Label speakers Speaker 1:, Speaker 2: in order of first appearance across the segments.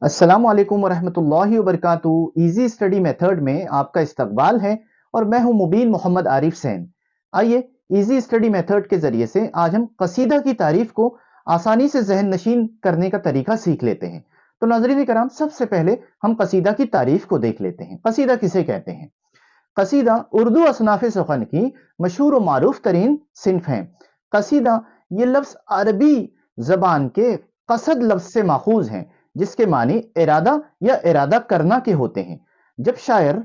Speaker 1: अस्सलामु अलैकुम वरहमतुल्लाहि वबरकातुहू। इजी स्टडी मेथड में आपका इस्तकबाल है और मैं हूं मुबीन मोहम्मद आरिफ सैन। आइए इजी स्टडी मेथड के जरिए से आज हम कसीदा की तारीफ को आसानी से जहन नशीन करने का तरीका सीख लेते हैं। तो नाज़रीन कराम, सबसे पहले हम कसीदा की तारीफ को देख लेते हैं। कसीदा किसे कहते हैं? कसीदा उर्दू असनाफ सुखन की मशहूर और मारूफ तरीन सिन्फ है। कसीदा ये लफ्ज अरबी जबान के कसद लफ्ज से माखूज हैं, जिसके मानी इरादा या इरादा करना के होते हैं। जब शायर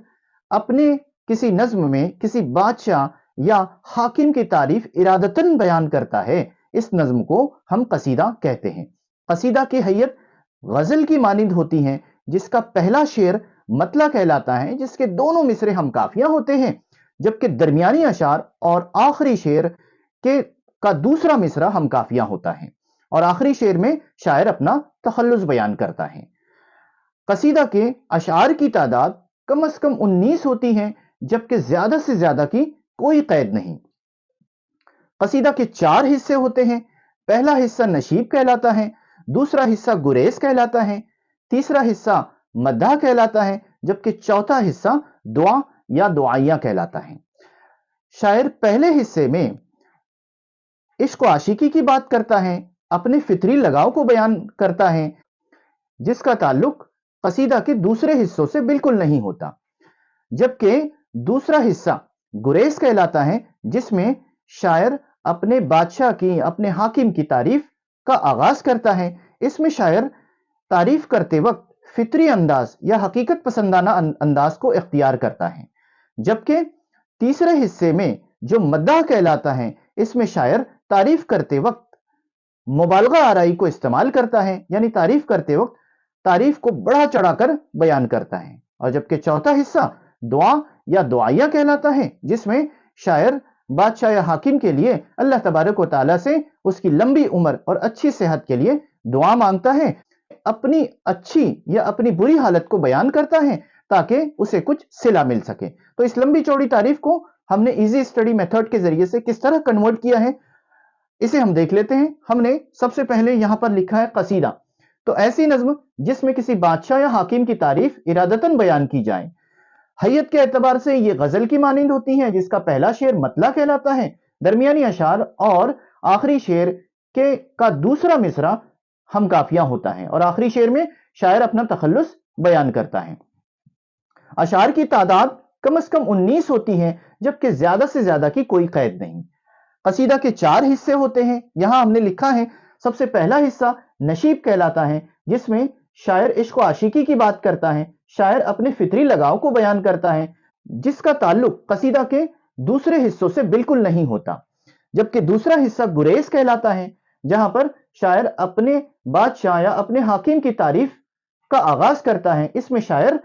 Speaker 1: अपने किसी नज्म में किसी बादशाह या हाकिम की तारीफ इरादतन बयान करता है, इस नज्म को हम कसीदा कहते हैं। कसीदा की हैयत गजल की मानिंद होती है, जिसका पहला शेर मतला कहलाता है, जिसके दोनों मिसरे हम काफिया होते हैं, जबकि दरमियानी अशार और आखिरी शेर के का दूसरा मिसरा हम काफिया होता है और आखिरी शेर में शायर अपना तखल्लुस बयान करता है। कसीदा के अशार की तादाद कम से कम 19 होती है, जबकि ज्यादा से ज्यादा की कोई कैद नहीं। कसीदा के 4 हिस्से होते हैं। पहला हिस्सा नशीब कहलाता है, दूसरा हिस्सा गुरेज कहलाता है, तीसरा हिस्सा मद्दा कहलाता है, जबकि चौथा हिस्सा दुआ या दुआइया कहलाता है। शायर पहले हिस्से में इश्क आशिकी की बात करता है, अपने फितरी लगाव को बयान करता है, जिसका ताल्लुक कसीदा के दूसरे हिस्सों से बिल्कुल नहीं होता। जबकि दूसरा हिस्सा गुरेज कहलाता है, जिसमें शायर अपने बादशाह की, अपने हाकिम की तारीफ का आगाज करता है। इसमें शायर तारीफ करते वक्त फितरी अंदाज या हकीकत पसंदाना अंदाज को इख्तियार करता है। जबकि तीसरे हिस्से में जो मद्दा कहलाता है, इसमें शायर तारीफ करते वक्त मुबालगा आराई को इस्तेमाल करता है, यानी तारीफ करते वक्त तारीफ को बढ़ा चढ़ाकर बयान करता है। और जबकि चौथा हिस्सा दुआ या दुआइया कहलाता है, जिसमें शायर बादशाह या हाकिम के लिए अल्लाह तबारक व तआला से उसकी लंबी उम्र और अच्छी सेहत के लिए दुआ मांगता है, अपनी अच्छी या अपनी बुरी हालत को बयान करता है ताकि उसे कुछ सिला मिल सके। तो इस लंबी चौड़ी तारीफ को हमने इजी स्टडी मेथड के जरिए से किस तरह कन्वर्ट किया है, इसे हम देख लेते हैं। हमने सबसे पहले यहां पर लिखा है कसीदा, तो ऐसी नज्म जिसमें किसी बादशाह या हाकिम की तारीफ इरादतन बयान की जाए। हैयत के एतबार से ये गजल की मानिंद होती है, जिसका पहला शेर मतला कहलाता है, दरमियानी अशार और आखिरी शेर के का दूसरा मिसरा हम काफिया होता है और आखिरी शेर में शायर अपना तखल्लुस बयान करता है। अशार की तादाद कम से कम 19 होती है, जबकि ज्यादा से ज्यादा की कोई कैद नहीं। कसीदा के 4 हिस्से होते हैं। यहां हमने लिखा है, सबसे पहला हिस्सा नशीब कहलाता है, जिसमें शायर इश्क आशिकी की बात करता है, शायर अपने फितरी लगाव को बयान करता है, जिसका ताल्लुक कसीदा के दूसरे हिस्सों से बिल्कुल नहीं होता। जबकि दूसरा हिस्सा गुरेज कहलाता है, जहां पर शायर अपने बादशाह या अपने हाकिम की तारीफ का आगाज करता है। इसमें शायर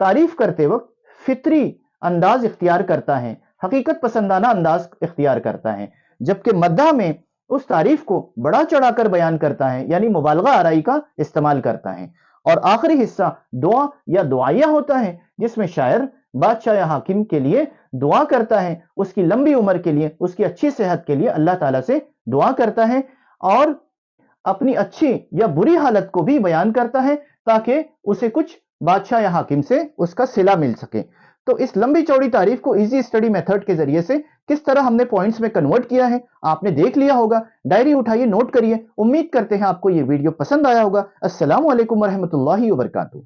Speaker 1: तारीफ करते वक्त फितरी अंदाज इख्तियार करता है, हकीकत पसंदाना अंदाज इख्तियार करता है। जबकि मद्दा में उस तारीफ को बढ़ा चढ़ाकर बयान करता है, यानी मुबालगा आराई का इस्तेमाल करता है। और आखिरी हिस्सा दुआ या दुआइया होता है, जिसमें शायर बादशाह या हाकिम के लिए दुआ करता है, उसकी लंबी उम्र के लिए, उसकी अच्छी सेहत के लिए अल्लाह ताला से दुआ करता है और अपनी अच्छी या बुरी हालत को भी बयान करता है ताकि उसे कुछ बादशाह या हाकिम से उसका सिला मिल सके। तो इस लंबी चौड़ी तारीफ को इजी स्टडी मेथड के जरिए से किस तरह हमने पॉइंट्स में कन्वर्ट किया है, आपने देख लिया होगा। डायरी उठाइए, नोट करिए। उम्मीद करते हैं आपको यह वीडियो पसंद आया होगा। अस्सलामु अलैकुम वरहमतुल्लाहि वबरकातुहू।